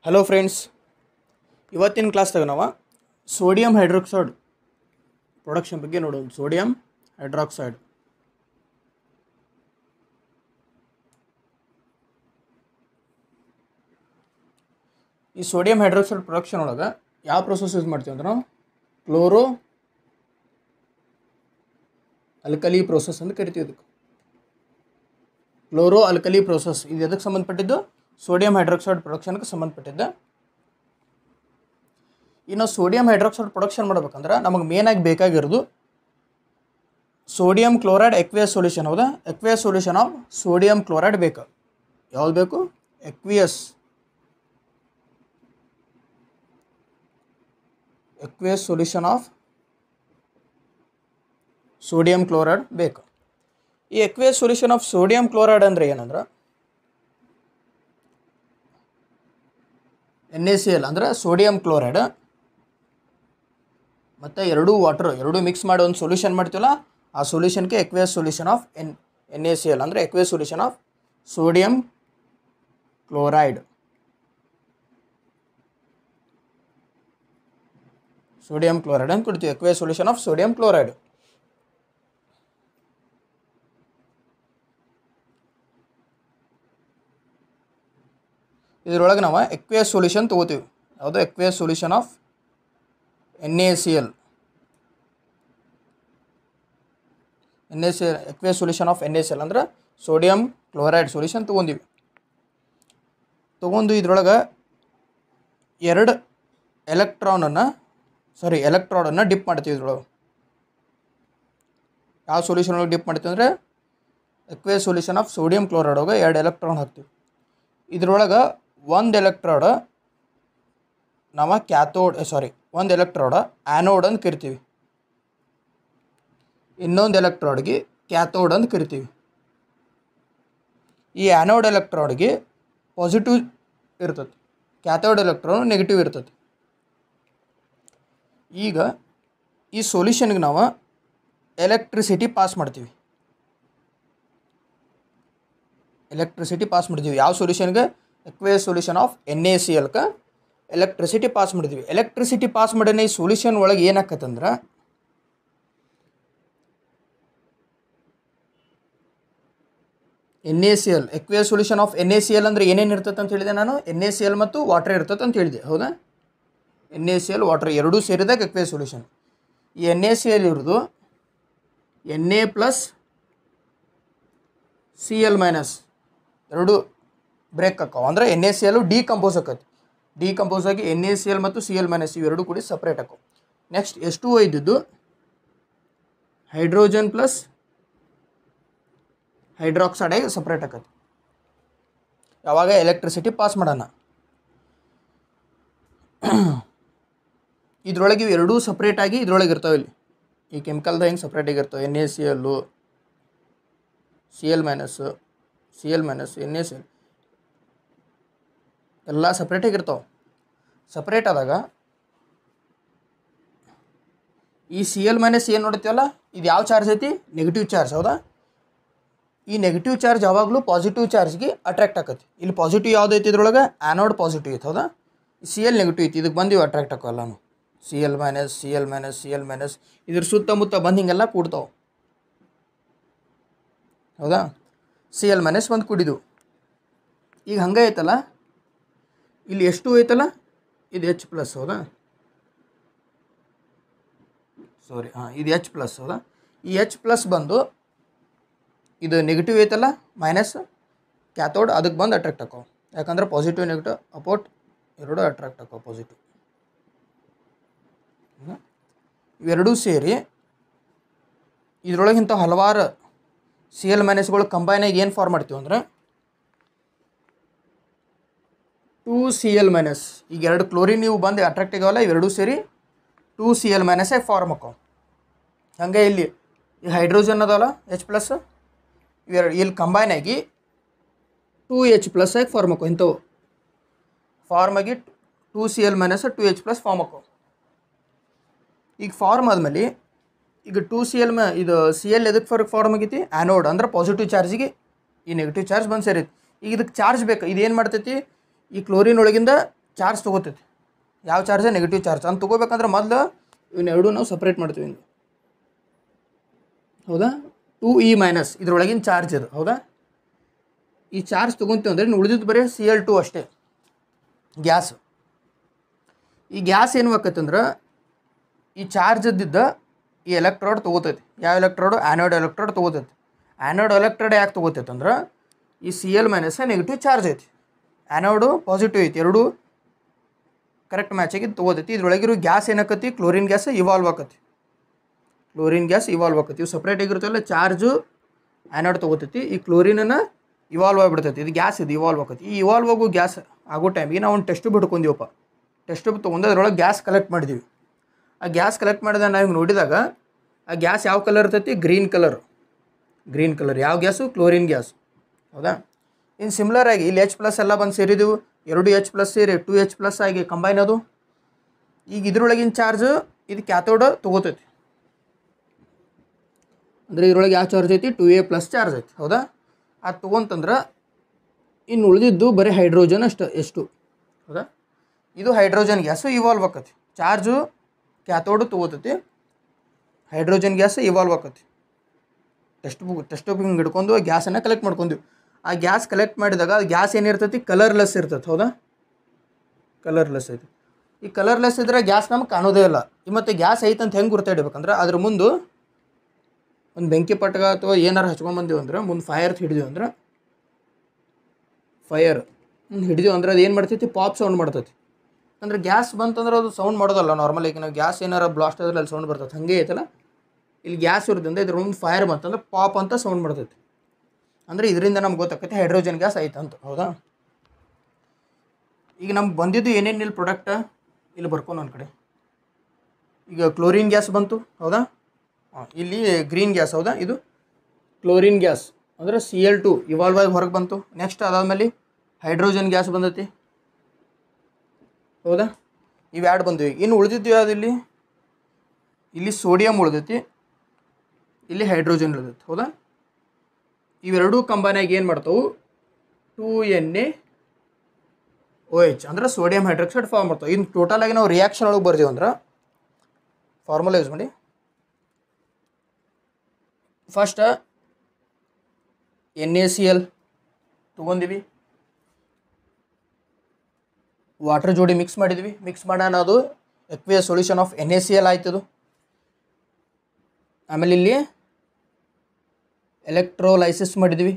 Hello friends, ಇವತ್ತಿನ ಕ್ಲಾಸ್ದಾಗ ನಾವು sodium hydroxide production ಬಗ್ಗೆ ನೋಡೋಣ. ಸೋಡಿಯಂ ಹೈಡ್ರಾಕ್ಸೈಡ್ ಈ ಸೋಡಿಯಂ ಹೈಡ್ರಾಕ್ಸೈಡ್ ಪ್ರೊಡಕ್ಷನ್ ಒಳಗೆ ಯಾವ ಪ್ರೊಸೆಸ್ ಯೂಸ್ ಮಾಡ್ತೀವಿ ಅಂದ್ರೆ ನಾವು ಕ್ಲೋರೋ ಅಲ್ಕಲಿ ಪ್ರೋಸೆಸ್ ಅಂತ ಕರಿತೀವಿ. ಇದಕ್ಕೆ ಕ್ಲೋರೋ ಅಲ್ಕಲಿ ಪ್ರೋಸೆಸ್ ಇದು ಎದಕ್ಕೆ ಸಂಬಂಧಪಟ್ಟಿದ್ದು? ಸೋಡಿಯಂ ಹೈಡ್ರಾಕ್ಸೈಡ್ ಪ್ರೊಡಕ್ಷನ್ಗೆ ಸಂಬಂಧಪಟ್ಟಿದ್ದೆ. ಇನ್ನು ಸೋಡಿಯಂ ಹೈಡ್ರಾಕ್ಸೈಡ್ ಪ್ರೊಡಕ್ಷನ್ ಮಾಡ್ಬೇಕಂದ್ರೆ ನಮಗೆ ಮೇನಾಗಿ ಬೇಕಾಗಿರೋದು ಸೋಡಿಯಂ ಕ್ಲೋರೈಡ್ ಎಕ್ವಿಯಸ್ ಸೊಲ್ಯೂಷನ್. ಹೌದಾ? Aqueous solution of sodium chloride ಬೇಕು. ಯಾವ್ದು ಬೇಕು? Aqueous solution of sodium chloride ಬೇಕು. ಈ aqueous solution of sodium chloride ಅಂದರೆ ಏನಂದ್ರೆ NaCl ಅಂದರೆ ಸೋಡಿಯಂ ಕ್ಲೋರೈಡ್ ಮತ್ತು ಎರಡು ಮಿಕ್ಸ್ ಮಾಡಿ ಒಂದು ಸೊಲ್ಯೂಷನ್ ಮಾಡ್ತೀವಲ್ಲ, ಆ ಸೊಲ್ಯೂಷನ್ಗೆ ಎಕ್ವಿಯಸ್ ಸೊಲ್ಯೂಷನ್ ಆಫ್ NaCl ಅಂದರೆ aqueous solution of sodium chloride. Sodium chloride ಅಂತ ಕೊಡ್ತೀವಿ, aqueous solution of sodium chloride. ಇದರೊಳಗೆ ನಾವು ಎಕ್ವಿಯಸ್ ಸೊಲ್ಯೂಷನ್ ತೊಗೋತೀವಿ. ಯಾವುದು? Aqueous solution of NaCl. Aqueous solution of NaCl ಅಂದ್ರೆ ಸೋಡಿಯಂ ಕ್ಲೋರೈಡ್ ಸೊಲ್ಯೂಷನ್ ತೊಗೊಂಡಿವಿ. ತೊಗೊಂಡು ಇದ್ರೊಳಗೆ ಎರಡು ಎಲೆಕ್ಟ್ರಾಡನ್ನು ಡಿಪ್ ಮಾಡ್ತೀವಿ. ಇದ್ರೊಳಗೆ ಯಾವ ಸೊಲ್ಯೂಷನ್ ಒಳಗೆ ಡಿಪ್ ಮಾಡ್ತೀವಿ ಅಂದರೆ aqueous solution of sodium chloride ಒಳಗೆ ಎರಡು ಎಲೆಕ್ಟ್ರಾನ್ ಹಾಕ್ತೀವಿ. ಇದ್ರೊಳಗೆ ಒಂದು ಎಲೆಕ್ಟ್ರಾಡ್ ನಾವು ಒಂದು ಎಲೆಕ್ಟ್ರಾಡ್ ಆ್ಯನೋಡ್ ಅಂತ ಕರಿತೀವಿ, ಇನ್ನೊಂದು ಎಲೆಕ್ಟ್ರಾಡ್ಗೆ ಕ್ಯಾಥೋಡ್ ಅಂತ ಕರಿತೀವಿ. ಈ ಆ್ಯನೋಡ್ ಎಲೆಕ್ಟ್ರಾಡ್ಗೆ ಪಾಸಿಟಿವ್ ಇರ್ತದೆ, ಕ್ಯಾಥೋಡ್ ಎಲೆಕ್ಟ್ರಾನ್ ನೆಗೆಟಿವ್ ಇರ್ತದೆ. ಈಗ ಈ ಸೊಲ್ಯೂಷನ್ಗೆ ನಾವು ಎಲೆಕ್ಟ್ರಿಸಿಟಿ ಪಾಸ್ ಮಾಡ್ತೀವಿ. ಯಾವ ಸೊಲ್ಯೂಷನ್ಗೆ? Aqueous solution of NaClಗೆ electricity pass ಮಾಡಿದ್ವಿ. ಎಲೆಕ್ಟ್ರಿಸಿಟಿ ಪಾಸ್ ಮಾಡಿದ ಈ ಸೊಲ್ಯೂಷನ್ ಒಳಗೆ ಏನಾಕತ್ತಂದ್ರೆ NaCl aqueous solution of NaCl ಅಂದರೆ ಏನೇನು ಇರ್ತದೆ ಅಂತ ಹೇಳಿದೆ ನಾನು? NaCl ಮತ್ತು ವಾಟರ್ ಇರ್ತದೆ ಅಂತ ಹೇಳಿದೆ. ಹೌದಾ? NaCl ವಾಟರ್ ಎರಡೂ ಸೇರಿದಾಗ ಎಕ್ವಿಯಸ್ ಸೊಲ್ಯೂಷನ್. ಈ NaCl ಇರೋದು Na ಪ್ಲಸ್ Cl ಮೈನಸ್ ಎರಡು ಬ್ರೇಕ್ ಹಾಕವು. ಅಂದರೆ NaCl ಡಿಕಂಪೋಸ್ ಆಕತಿ. ಡಿಕಂಪೋಸ್ ಆಗಿ NaCl ಮತ್ತು Cl ಮೈನಸ್ ಇವೆರಡು ಕೂಡಿ ಸಪ್ರೇಟ್ ಹಾಕವು. ನೆಕ್ಸ್ಟ್ H2O ಇದ್ದಿದ್ದು ಹೈಡ್ರೋಜನ್ ಪ್ಲಸ್ ಹೈಡ್ರಾಕ್ಸೈಡ್ ಆಗಿ ಸಪ್ರೇಟ್ ಆಕತಿ. ಯಾವಾಗ ಎಲೆಕ್ಟ್ರಿಸಿಟಿ ಪಾಸ್ ಮಾಡೋಣ. ಇದ್ರೊಳಗೆ ಇವು ಎರಡೂ ಸಪ್ರೇಟಾಗಿ ಇದ್ರೊಳಗೆ ಇರ್ತಾವೆ. ಇಲ್ಲಿ ಈ ಕೆಮಿಕಲ್ದಾಗ ಹೆಂಗೆ ಸಪ್ರೇಟಾಗಿ ಇರ್ತವೆ? NaCl Cl ಮೈನಸ್ NaCl ಎಲ್ಲ ಸಪ್ರೇಟಾಗಿರ್ತಾವೆ. ಸಪ್ರೇಟ್ ಆದಾಗ ಈ Cl ಮೈನಸ್ ಏನು ನೋಡ್ತೀವಲ್ಲ, ಇದು ಯಾವ ಚಾರ್ಜ್ ಐತಿ? Negative charge. ಹೌದಾ? ಈ ನೆಗೆಟಿವ್ ಚಾರ್ಜ್ ಯಾವಾಗಲೂ ಪಾಸಿಟಿವ್ ಚಾರ್ಜ್ಗೆ ಅಟ್ರಾಕ್ಟ್ ಆಕತಿ. ಇಲ್ಲಿ ಪಾಸಿಟಿವ್ ಯಾವ್ದು ಐತಿ? ಇದ್ರೊಳಗೆ ಆ್ಯನೋಡ್ ಪಾಸಿಟಿವ್ ಐತಿ. ಹೌದಾ? Cl ನೆಗೆಟಿವ್ ಐತಿ. ಇದಕ್ಕೆ ಬಂದು ಇವು ಅಟ್ರಾಕ್ಟ್ ಆಕೋಲ್ಲನು. Cl ಮೈನಸ್ ಇದ್ರ ಸುತ್ತಮುತ್ತ ಬಂದು ಹಿಂಗೆಲ್ಲ ಕೂಡ್ತಾವೆ. ಹೌದಾ? Cl ಮೈನಸ್ ಬಂದು ಕುಡಿದು ಈಗ ಹಂಗೆ ಐತಲ್ಲ, ಇಲ್ಲಿ ಎಷ್ಟು ಐತಲ್ಲ, ಇದು H ಪ್ಲಸ್. ಹೌದಾ? ಇದು H ಪ್ಲಸ್. ಹೌದಾ? ಈ H ಪ್ಲಸ್ ಬಂದು ಇದು ನೆಗೆಟಿವ್ ಐತಲ್ಲ, ಮೈನಸ್ ಕ್ಯಾಥೋಡ್, ಅದಕ್ಕೆ ಬಂದು ಅಟ್ರಾಕ್ಟ್ ಆಕವು. ಯಾಕಂದ್ರೆ ಪಾಸಿಟಿವ್ ನೆಗೆಟಿವ್ ಅಪೋಟ್ ಎರಡು ಅಟ್ರಾಕ್ಟ್ ಆಕವು ಪಾಸಿಟಿವ್. ಇವೆರಡೂ ಸೇರಿ ಇದರೊಳಗಿಂತ ಹಲವಾರು Cl ಮೈನಸ್ಗಳು ಕಂಬೈನಾಗಿ ಏನು ಫಾರ್ಮ್ ಮಾಡ್ತೀವಿ ಅಂದ್ರೆ 2Cl ಮೈನಸ್. ಈಗ ಎರಡು ಕ್ಲೋರಿನ್ ಇವು ಬಂದು ಅಟ್ರಾಕ್ಟ್ ಆಗವಲ್ಲ, ಇವೆರಡೂ ಸೇರಿ 2Cl ಮೈನಸ್ ಆಗಿ ಫಾರ್ಮ್ ಆಕವು. ಹಾಗೆ ಇಲ್ಲಿ ಈ ಹೈಡ್ರೋಜನ್ ಅದಲ್ಲ H ಪ್ಲಸ್, ಇಲ್ಲಿ ಕಂಬೈನ್ ಆಗಿ 2H ಪ್ಲಸ್ ಆಗಿ ಫಾರ್ಮ್ ಆಕವು. ಇಂಥವು ಫಾರ್ಮ್ ಆಗಿ 2Cl minus 2H plus form ಆಕವು. ಈಗ ಫಾರ್ಮ್ ಆದಮೇಲೆ ಈಗ 2Cl ಇದು Cl ಎದಕ್ಕೆ ಫಾರ್ಮ್ ಆಗೈತಿ? ಆ್ಯನೋಡ್ ಅಂದ್ರೆ ಪಾಸಿಟಿವ್ ಚಾರ್ಜಿಗೆ ಈ ನೆಗೆಟಿವ್ ಚಾರ್ಜ್ ಬಂದು ಸೇರೈತಿ. ಈಗ ಇದಕ್ಕೆ ಚಾರ್ಜ್ ಬೇಕು. ಇದೇನು ಮಾಡ್ತೈತಿ? ಈ ಕ್ಲೋರಿನ್ ಒಳಗಿಂದ ಚಾರ್ಜ್ ತೊಗೋತೈತಿ. ಯಾವ ಚಾರ್ಜ್? Negative charge. ಅಂತ ತೊಗೋಬೇಕಂದ್ರೆ ಮೊದಲು ಇವನ್ನೆರಡು ನಾವು ಸಪ್ರೇಟ್ ಮಾಡ್ತೀವಿ ಹಿಂಗೆ, ಹೌದಾ? 2e- ಇದ್ರೊಳಗಿನ ಚಾರ್ಜ್ ಇದು, ಹೌದಾ? ಈ ಚಾರ್ಜ್ ತೊಗೊತೀವಿ ಅಂದರೆ ಇನ್ನು ಉಳಿದಿದ್ದು ಬರೀ Cl2 ಅಷ್ಟೇ, ಗ್ಯಾಸ್. ಈ ಗ್ಯಾಸ್ ಏನು ಆಕತ್ತಂದ್ರೆ ಈ ಚಾರ್ಜ್ ಇದ್ದಿದ್ದ ಈ ಎಲೆಕ್ಟ್ರೋಡ್ ತೊಗೋತೈತಿ. ಯಾವ ಎಲೆಕ್ಟ್ರೋಡು? ಆ್ಯನೋಡ್ ಎಲೆಕ್ಟ್ರೋಡ್ ತೊಗೋತೈತಿ. ಆ್ಯನೋಡ್ ಎಲೆಕ್ಟ್ರೋಡ್ ಯಾಕೆ ತೊಗೋತೈತೆ ಅಂದ್ರೆ ಈ Cl- ನೆಗೆಟಿವ್ ಚಾರ್ಜ್ ಐತಿ, ಆ್ಯನೋಡು ಪಾಸಿಟಿವ್ ಐತಿ, ಎರಡೂ ಕರೆಕ್ಟ್ ಮ್ಯಾಚ್ ಆಗಿ ತೊಗೋತೈತಿ. ಇದ್ರೊಳಗಿರೋ ಗ್ಯಾಸ್ ಏನಾಕತಿ? ಕ್ಲೋರಿನ್ ಗ್ಯಾಸ್ ಇವಾಲ್ವ್ ಆಕತಿ. ಕ್ಲೋರಿನ್ ಗ್ಯಾಸ್ ಇವಾಲ್ವ್ ಆಕತಿ. ಇವು ಸಪ್ರೇಟ್ ಆಗಿರುತ್ತಲ್ಲ, ಚಾರ್ಜು ಆ್ಯನೋಡ್ ತೊಗೋತೈತಿ, ಈ ಕ್ಲೋರಿನನ್ನು ಇವಾಲ್ವ್ ಆಗಿಬಿಡ್ತೈತಿ. ಇದು ಗ್ಯಾಸ್, ಇದು ಇವಾಲ್ವ್ ಆಕತಿ. ಈ ಇವಾಲ್ವ್ ಆಗೋ ಗ್ಯಾಸ್ ಆಗೋ ಟೈಮಿಗೆ ನಾವು ಒಂದು ಟೆಸ್ಟ್ ಟ್ಯೂಬ್ ಹಿಡ್ಕೊಂಡಿವಪ್ಪ. ಟೆಸ್ಟ್ ಟ್ಯೂಬ್ ತೊಗೊಂಡು ಅದರೊಳಗೆ ಗ್ಯಾಸ್ ಕಲೆಕ್ಟ್ ಮಾಡಿದ್ದೀವಿ. ಆ ಗ್ಯಾಸ್ ಕಲೆಕ್ಟ್ ಮಾಡಿದಾಗ ನಾವು ಹಿಂಗೆ ನೋಡಿದಾಗ ಆ ಗ್ಯಾಸ್ ಯಾವ ಕಲರ್ ಇರ್ತೈತಿ? Green colour. ಗ್ರೀನ್ ಕಲರ್ ಯಾವ ಗ್ಯಾಸು? ಕ್ಲೋರಿನ್ ಗ್ಯಾಸ್, ಹೌದಾ? ಇನ್ನು ಸಿಮ್ಲರ್ ಆಗಿ ಇಲ್ಲಿ H+ ಎಲ್ಲ ಬಂದು ಸೇರಿದೆವು, ಎರಡು H+ ಸೇರಿ 2H+ ಆಗಿ ಕಂಬೈನ್ ಅದು. ಈಗ ಇದ್ರೊಳಗಿನ ಚಾರ್ಜ್ ಇದು ಕ್ಯಾಥೋಡ್ ತೊಗೋತೈತಿ. ಅಂದರೆ ಇದ್ರೊಳಗೆ ಯಾವ ಚಾರ್ಜ್ ಐತಿ? 2a+ ಚಾರ್ಜ್ ಐತಿ, ಹೌದಾ? ಅದು ತೊಗೊಂತಂದ್ರೆ ಇನ್ನು ಉಳಿದಿದ್ದು ಬರೀ ಹೈಡ್ರೋಜನ್ ಅಷ್ಟು, ಎಷ್ಟು, ಹೌದಾ? ಇದು ಹೈಡ್ರೋಜನ್ ಗ್ಯಾಸು ಇವಾಲ್ವ್ ಆಕತಿ. ಚಾರ್ಜು ಕ್ಯಾಥೋಡು ತೊಗೋತೈತಿ, ಹೈಡ್ರೋಜನ್ ಗ್ಯಾಸ್ ಇವಾಲ್ವ್ ಆಕತಿ. ಟೆಸ್ಟ್ ಟ್ಯೂಬ್ ಹಿಂಗೆ ಹಿಡ್ಕೊಂಡು ಗ್ಯಾಸನ್ನು ಕಲೆಕ್ಟ್ ಮಾಡ್ಕೊಂಡ್ವಿ. ಆ ಗ್ಯಾಸ್ ಕಲೆಕ್ಟ್ ಮಾಡಿದಾಗ ಅದು ಗ್ಯಾಸ್ ಏನಿರ್ತೈತಿ? ಕಲರ್ಲೆಸ್ ಇರ್ತೈತಿ, ಹೌದಾ? ಕಲರ್ಲೆಸ್ ಐತಿ. ಈ ಕಲರ್ಲೆಸ್ ಇದ್ರೆ ಗ್ಯಾಸ್ ನಮ್ಗೆ ಕಾಣೋದೇ ಇಲ್ಲ. ಮತ್ತು ಗ್ಯಾಸ್ ಐತೆ ಅಂತ ಹೆಂಗೆ ಗುರ್ತಾಯಿಡ್ಬೇಕಂದ್ರೆ ಅದ್ರ ಮುಂದೆ ಒಂದು ಬೆಂಕಿ ಪಟ್ಗ ಅಥವಾ ಏನಾರು ಹಚ್ಕೊಂಬಂದೀವಿ ಅಂದ್ರೆ ಮುಂದೆ ಫೈರ್ ಹಿಡಿದೀವಿ ಅಂದ್ರೆ ಅದು ಏನು ಮಾಡ್ತೈತಿ? ಪಾಪ್ ಸೌಂಡ್ ಮಾಡ್ತೈತಿ. ಅಂದರೆ ಗ್ಯಾಸ್ ಬಂತಂದ್ರೆ ಅದು ಸೌಂಡ್ ಮಾಡೋದಲ್ಲ ನಾರ್ಮಲ್. ಈಗ ನಾವು ಗ್ಯಾಸ್ ಏನಾರು ಬ್ಲಾಸ್ಟ್ ಆದ್ರೆ ಅಲ್ಲಿ ಸೌಂಡ್ ಬರ್ತೈತೆ, ಹಾಗೆ ಐತಲ್ಲ ಇಲ್ಲಿ ಗ್ಯಾಸ್ ಇರೋದ್ರಿಂದ ಇದ್ರ ಮುಂದೆ ಫೈರ್ ಬಂತಂದ್ರೆ ಪಾಪ್ ಅಂತ ಸೌಂಡ್ ಮಾಡ್ತೈತಿ. ಅಂದರೆ ಇದರಿಂದ ನಮ್ಗೆ ಗೊತ್ತಾಕೈತಿ ಹೈಡ್ರೋಜನ್ ಗ್ಯಾಸ್ ಐತೆ ಅಂತ, ಹೌದಾ? ಈಗ ನಮ್ಗೆ ಬಂದಿದ್ದು ಏನೇನು ಇಲ್ಲಿ ಪ್ರಾಡಕ್ಟ್ ಇಲ್ಲಿ ಬರ್ಕೊಂಡು ಒಂದು ಕಡೆ. ಈಗ ಕ್ಲೋರಿನ್ ಗ್ಯಾಸ್ ಬಂತು, ಹೌದಾ? ಇಲ್ಲಿ ಗ್ರೀನ್ ಗ್ಯಾಸ್, ಹೌದಾ? ಇದು ಕ್ಲೋರಿನ್ ಗ್ಯಾಸ್ ಅಂದರೆ Cl2 ಇವಾಲ್ವ್ ಆಗಿ ಹೊರಗೆ ಬಂತು. ನೆಕ್ಸ್ಟ್ ಅದಾದಮೇಲೆ ಹೈಡ್ರೋಜನ್ ಗ್ಯಾಸ್ ಬಂದೈತಿ, ಹೌದಾ? ಇವು ಎರಡು ಬಂದಿವಿ. ಇನ್ನು ಉಳಿದಿದ್ದು ಯಾವುದು? ಇಲ್ಲಿ ಸೋಡಿಯಂ ಉಳಿದೈತಿ, ಇಲ್ಲಿ ಹೈಡ್ರೋಜನ್ ಉಳಿದೈತಿ, ಹೌದಾ? ಇವೆರಡೂ ಕಂಬೈನಾಗಿ ಏನು ಮಾಡ್ತಾವೆ? 2NaOH ಅಂದ್ರೆ ಸೋಡಿಯಂ ಹೈಡ್ರಾಕ್ಸೈಡ್ ಫಾರ್ಮ್ ಮಾಡ್ತಾವೆ. ಇನ್ನು ಟೋಟಲಾಗಿ ನಾವು ರಿಯಾಕ್ಷನ್ ಒಳಗೆ ಬರ್ತೀವಿ ಅಂದ್ರೆ ಫಾರ್ಮುಲಾ ಯೂಸ್ ಮಾಡಿ. ಫಸ್ಟ್ NaCl ತೊಗೊಂಡಿವಿ, ವಾಟರ್ ಜೋಡಿ ಮಿಕ್ಸ್ ಮಾಡಿದ್ವಿ. ಮಿಕ್ಸ್ ಮಾಡೋಣ ಅದು ಎಕ್ವಿಯಸ್ ಸೊಲ್ಯೂಷನ್ ಆಫ್ NaCl ಆಯ್ತದು. ಆಮೇಲೆ ಇಲ್ಲಿ ಎಲೆಕ್ಟ್ರೋಲೈಸಿಸ್ ಮಾಡಿದ್ವಿ,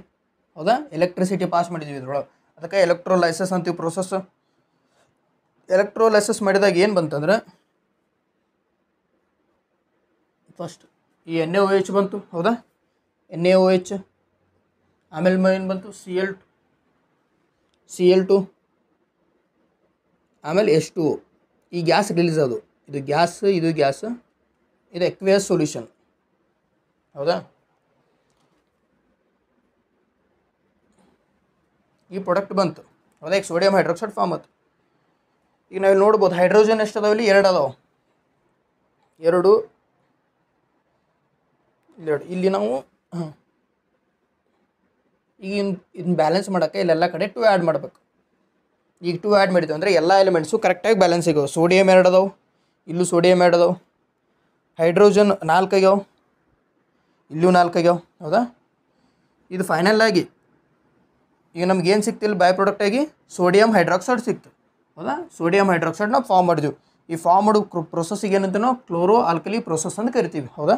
ಹೌದಾ? ಎಲೆಕ್ಟ್ರಿಸಿಟಿ ಪಾಸ್ ಮಾಡಿದ್ವಿ ಇದ್ರೊಳಗೆ, ಅದಕ್ಕೆ ಎಲೆಕ್ಟ್ರೋಲೈಸಿಸ್ ಅಂತೀವಿ ಪ್ರೊಸೆಸ್. ಎಲೆಕ್ಟ್ರೋಲೈಸಿಸ್ ಮಾಡಿದಾಗ ಏನು ಬಂತಂದ್ರೆ ಫಸ್ಟ್ ಈ NaOH ಬಂತು, ಹೌದಾ? NaOH ಆಮೇಲೆ ಏನು ಬಂತು? Cl2 ಆಮೇಲೆ H2O. ಈ ಗ್ಯಾಸ್ ರಿಲೀಸ್ ಅದು, ಇದು ಗ್ಯಾಸ್, ಇದು ಗ್ಯಾಸ್, ಇದು ಎಕ್ವಿಯಸ್ ಸೊಲ್ಯೂಷನ್, ಹೌದಾ? ಈ ಪ್ರಾಡಕ್ಟ್ ಬಂತು, ಹೌದಾ? ಈಗ ಸೋಡಿಯಂ ಹೈಡ್ರಾಕ್ಸೈಡ್ ಫಾರ್ಮ್ ಆಯ್ತು. ಈಗ ನಾವಿಲ್ಲಿ ನೋಡ್ಬೋದು ಹೈಡ್ರೋಜನ್ ಎಷ್ಟು ಅದಾವೆ? ಇಲ್ಲಿ ಎರಡು ಅದಾವೆ, ಎರಡು ಇಲ್ಲಿ ನಾವು ಈಗ ಇದನ್ನ ಬ್ಯಾಲೆನ್ಸ್ ಮಾಡೋಕ್ಕೆ ಇಲ್ಲೆಲ್ಲ ಕಡೆ 2 ಆ್ಯಡ್ ಮಾಡಬೇಕು. ಈಗ 2 ಆ್ಯಡ್ ಮಾಡಿದ್ವಿ ಅಂದರೆ ಎಲ್ಲ ಎಲಿಮೆಂಟ್ಸು ಕರೆಕ್ಟಾಗಿ ಬ್ಯಾಲೆನ್ಸ್ ಆಗ್ಯಾವೆ. ಸೋಡಿಯಂ 2 ಅದಾವೆ, ಇಲ್ಲೂ ಸೋಡಿಯಂ 2 ಅದಾವೆ, ಹೈಡ್ರೋಜನ್ 4 ಆಗ್ಯಾವೆ, ಇಲ್ಲೂ 4 ಆಗ್ಯಾವೆ, ಹೌದಾ? ಇದು ಫೈನಲ್ ಆಗಿ ಈಗ ನಮ್ಗೆ ಏನು ಸಿಕ್ತಿಲ್ಲ ಬೈ ಪ್ರಾಡಕ್ಟಾಗಿ? ಸೋಡಿಯಂ ಹೈಡ್ರಾಕ್ಸೈಡ್ ಸಿಕ್ತು, ಹೌದಾ? ಸೋಡಿಯಂ ಹೈಡ್ರಾಕ್ಸೈಡ್ ನಾವು ಫಾರ್ಮ್ ಮಾಡಿದ್ವಿ. ಈ ಫಾರ್ಮ್ ಮಾಡೋ ಪ್ರೊಸೆಸ್ಸಿಗೆ ಏನಂತ ನಾವು ಕ್ಲೋರೋ ಆಲ್ಕಲಿ ಪ್ರೊಸೆಸ್ ಅಂತ ಕರಿತೀವಿ, ಹೌದಾ?